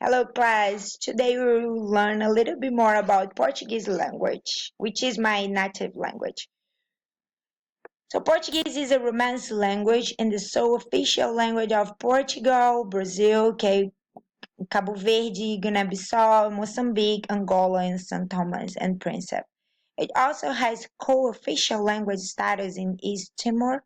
Hello class, today we will learn a little bit more about Portuguese language, which is my native language. So Portuguese is a Romance language and the sole official language of Portugal, Brazil, Cabo Verde, Guiné-Bissau, Mozambique, Angola, and St. Thomas and Principe. It also has co-official language status in East Timor,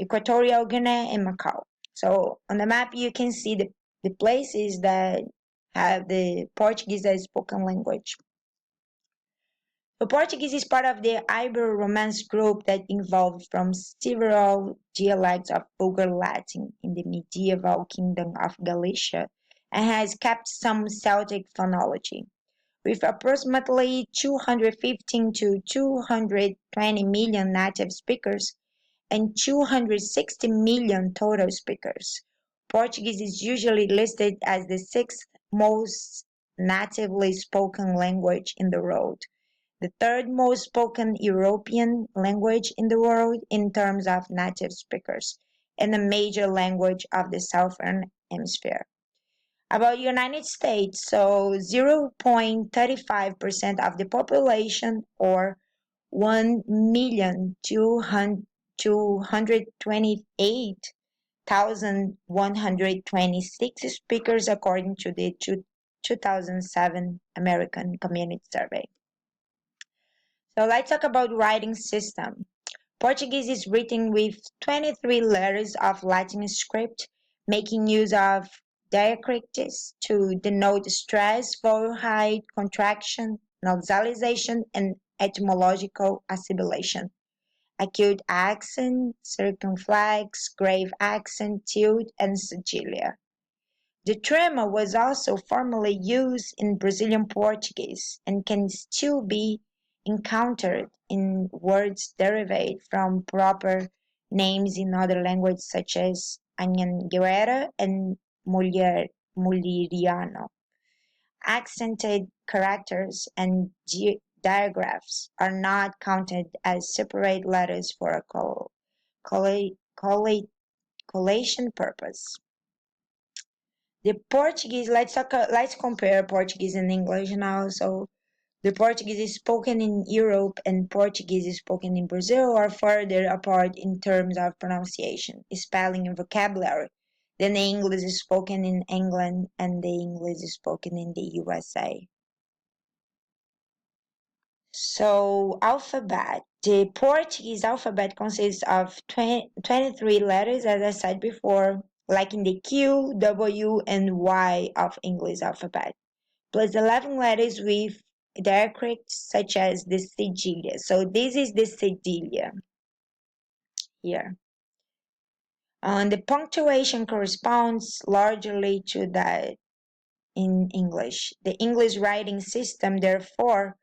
Equatorial Guinea, and Macau. So on the map you can see the places that have the Portuguese as spoken language. So Portuguese is part of the Ibero-Romance group that evolved from several dialects of Vulgar Latin in the medieval Kingdom of Galicia and has kept some Celtic phonology. With approximately 215 to 220 million native speakers and 260 million total speakers, Portuguese is usually listed as the sixth most natively spoken language in the world, the third most spoken European language in the world in terms of native speakers, and a major language of the Southern Hemisphere. About United States, so 0.35% of the population or 1,228,126 speakers according to the 2007 American Community Survey. So let's talk about writing system. Portuguese is written with 23 letters of Latin script, making use of diacritics to denote stress, vowel height, contraction, nasalization, and etymological assimilation. Acute accent, circumflex, grave accent, tilde, and sigillia. The trema was also formerly used in Brazilian Portuguese and can still be encountered in words derived from proper names in other languages such as Anhanguera and Mulheriano. Accented characters and digraphs are not counted as separate letters for a collation purpose. The Portuguese, let's compare Portuguese and English now. So the Portuguese is spoken in Europe and Portuguese is spoken in Brazil are further apart in terms of pronunciation, spelling, and vocabulary. Then the English is spoken in England and the English is spoken in the USA. So alphabet. The Portuguese alphabet consists of 23 letters, as I said before, like in the Q, W, and Y of English alphabet, plus 11 letters with diacritics such as the sigillia. So this is the sigillia here. And the punctuation corresponds largely to that in English. The English writing system, therefore,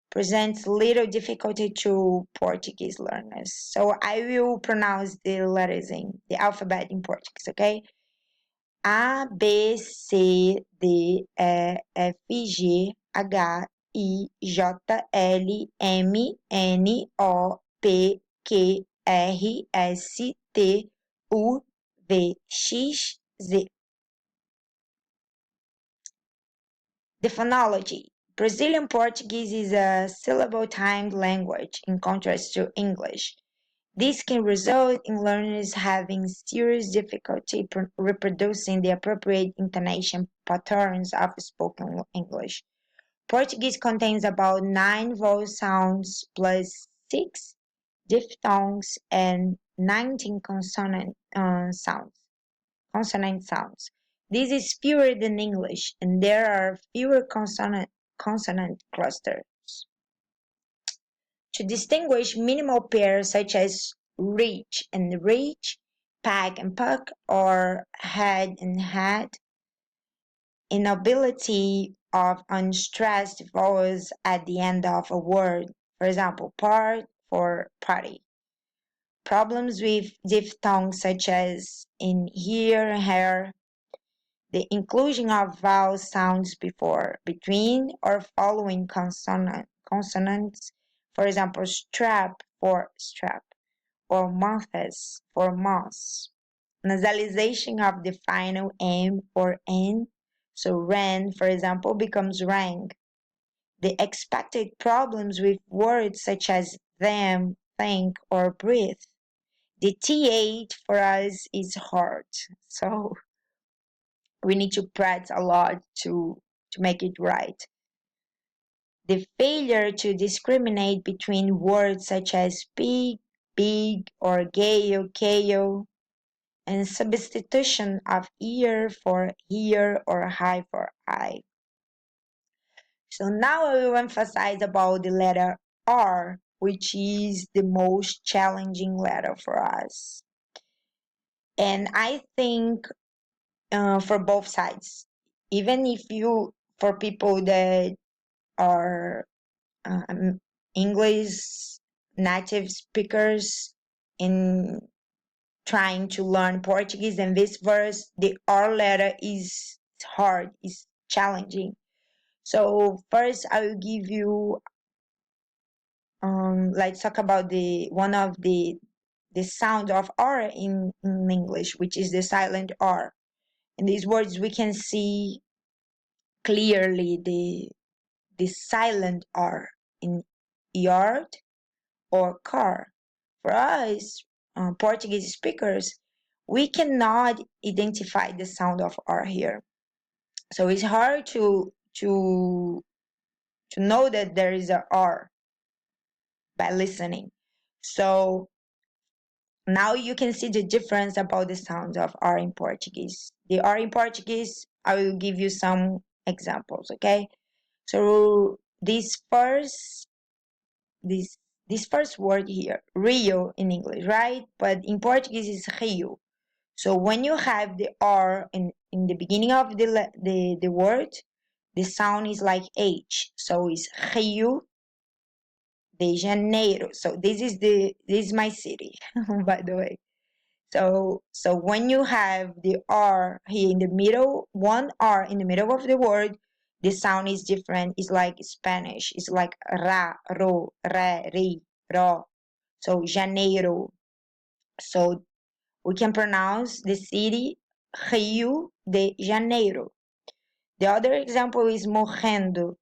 presents little difficulty to Portuguese learners. So I will pronounce the letters in the alphabet in Portuguese, okay? A, B, C, D, E, F, G, H, I, J, L, M, N, O, P, Q, R, S, T, U, V, X, Z. The phonology. Brazilian Portuguese is a syllable-timed language in contrast to English. This can result in learners having serious difficulty reproducing the appropriate intonation patterns of spoken English. Portuguese contains about 9 vowel sounds plus 6 diphthongs and 19 consonant sounds. This is fewer than English, and there are fewer consonant clusters. To distinguish minimal pairs such as reach and reach, pack and puck, or head and head, inability of unstressed vowels at the end of a word, for example, part for party. Problems with diphthongs such as in here, hair, the inclusion of vowel sounds before, between, or following consonants, for example, strap for strap, or months for months. Nasalization of the final M or N, So ran, for example, becomes rang. The expected problems with words such as them, think, or breathe. The th for us is hard. So we need to practice a lot to make it right. The failure to discriminate between words such as big, or gale, kale, and substitution of ear for here or high for I. So now I will emphasize about the letter R, which is the most challenging letter for us. And I think for both sides, even if you, for people that are English native speakers in trying to learn Portuguese and vice versa, the R letter is hard, is challenging. So first I will give you let's talk about the one of the sound of R in English, which is the silent R. In these words we can see clearly the silent R in yard or car. For us, Portuguese speakers, we cannot identify the sound of R here. So it's hard to know that there is a R by listening. So now you can see the difference about the sounds of R in Portuguese. The R in Portuguese, I will give you some examples, okay? So this this first word here, Rio in English, right? But in Portuguese is Rio. So when you have the R in the beginning of the word, the sound is like H. So it's Rio de Janeiro. So this is my city, by the way. So when you have the R here in the middle, one R in the middle of the word, the sound is different. It's like Spanish. It's like ra, ro, re, ri, ro. So Janeiro. So we can pronounce the city Rio de Janeiro. The other example is morrendo,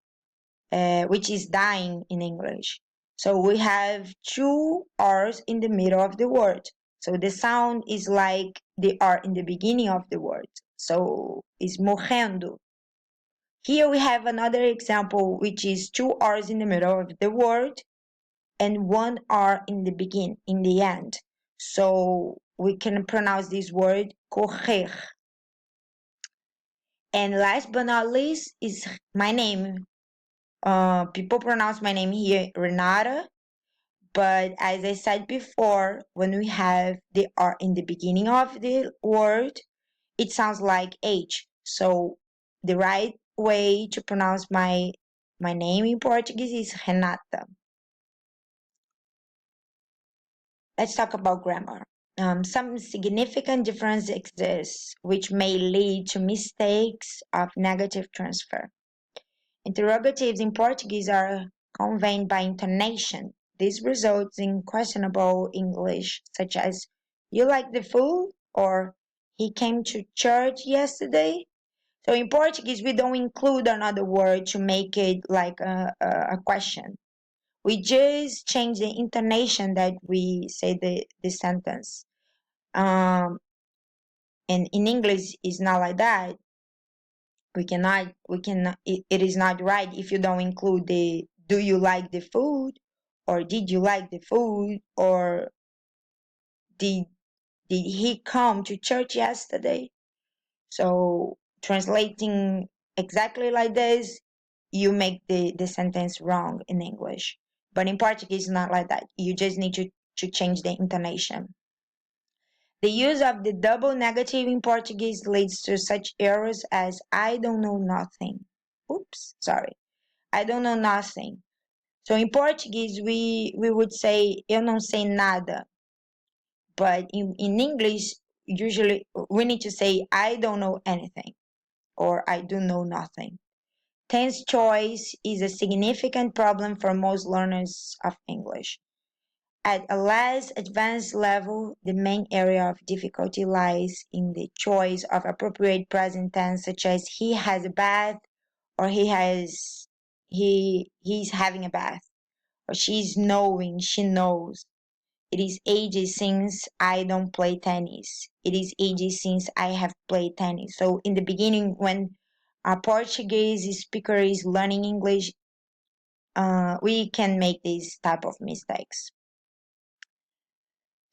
which is dying in English. So we have two R's in the middle of the word. So the sound is like the R in the beginning of the word. So it's morrendo. Here we have another example, which is two R's in the middle of the word and one R in the end. So we can pronounce this word correr. And last but not least is my name. People pronounce my name here Renata, but as I said before, when we have the R in the beginning of the word, it sounds like H. So the right way to pronounce my name in Portuguese is Renata. Let's talk about grammar. Some significant difference exists which may lead to mistakes of negative transfer. Interrogatives in Portuguese are conveyed by intonation. This results in questionable English, such as, "You like the food?" or "He came to church yesterday?" So in Portuguese, we don't include another word to make it like a question. We just change the intonation that we say the sentence. And in English, it's not like that. It is not right if you don't include the "do you like the food?" or "did you like the food?" or did he come to church yesterday? So translating exactly like this, you make the sentence wrong in English. But in Portuguese, it's not like that. You just need to change the intonation. The use of the double negative in Portuguese leads to such errors as "I don't know nothing." Oops, sorry. I don't know nothing. So in Portuguese, we would say "eu não sei nada." But in English, usually we need to say "I don't know anything" or "I do know nothing." Tense choice is a significant problem for most learners of English. At a less advanced level, the main area of difficulty lies in the choice of appropriate present tense, such as he has a bath or he's having a bath, or she's knowing, she knows. It is ages since I don't play tennis. It is ages since I have played tennis. So in the beginning, when a Portuguese speaker is learning English, we can make these type of mistakes.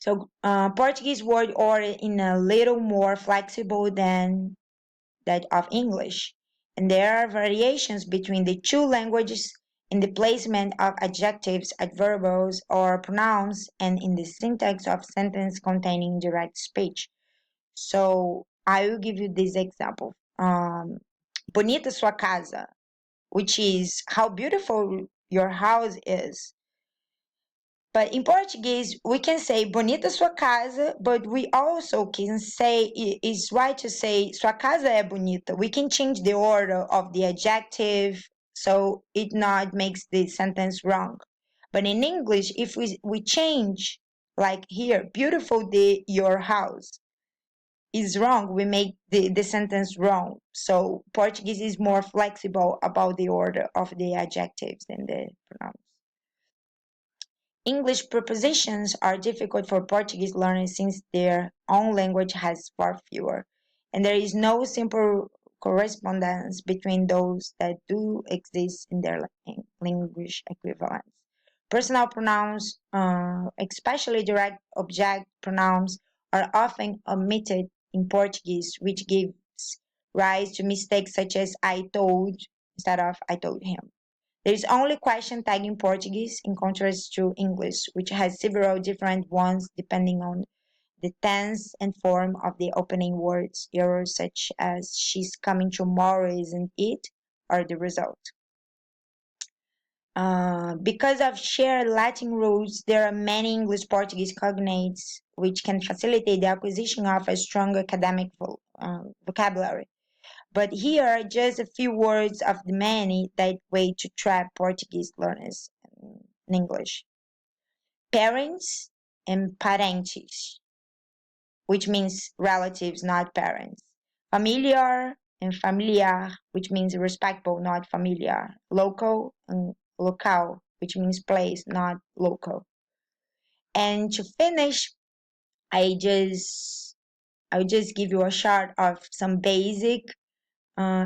So Portuguese word order in a little more flexible than that of English, and there are variations between the two languages in the placement of adjectives, adverbs, or pronouns, and in the syntax of sentence containing direct speech. So I will give you this example. Bonita sua casa, which is how beautiful your house is. But in Portuguese, we can say bonita sua casa, but we also can say it's right to say sua casa é bonita. We can change the order of the adjective so it not makes the sentence wrong. But in English, if we change, like here, beautiful your house is wrong, we make the sentence wrong. So Portuguese is more flexible about the order of the adjectives and the pronouns. English prepositions are difficult for Portuguese learners since their own language has far fewer, and there is no simple correspondence between those that do exist in their language equivalents. Personal pronouns, especially direct object pronouns, are often omitted in Portuguese, which gives rise to mistakes such as I told instead of I told him. There is only question tag in Portuguese, in contrast to English, which has several different ones depending on the tense and form of the opening words. Errors such as she's coming tomorrow, isn't it? Are the result. Because of shared Latin roots, there are many English Portuguese cognates which can facilitate the acquisition of a strong academic vocabulary. But here are just a few words of the many that way to trap Portuguese learners in English. Parents and parentes, which means relatives, not parents. Familiar and familiar, which means respectful, not familiar. Local and local, which means place, not local. And to finish, I'll just give you a short of some basic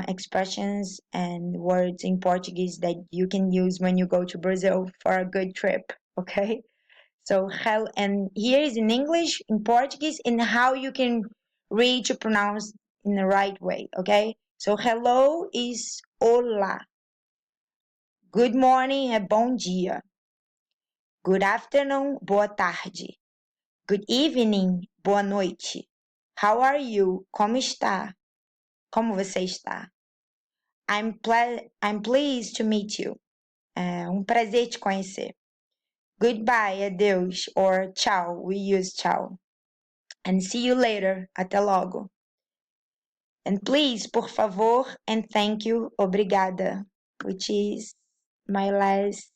expressions and words in Portuguese that you can use when you go to Brazil for a good trip. Okay, so how, and here is in English, in Portuguese, and how you can read to pronounce in the right way. Okay, so hello is olá, good morning é bom dia, good afternoon, boa tarde, good evening, boa noite, how are you, como está, como você está. I'm pleased to meet you. É prazer te conhecer. Goodbye, adeus, or tchau. We use tchau. And see you later. Até logo. And please, por favor, and thank you, obrigada, which is my last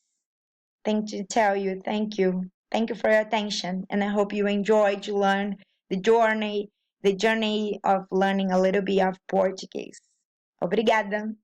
thing to tell you. Thank you. Thank you for your attention. And I hope you enjoyed to learn the journey of learning a little bit of Portuguese. Obrigada.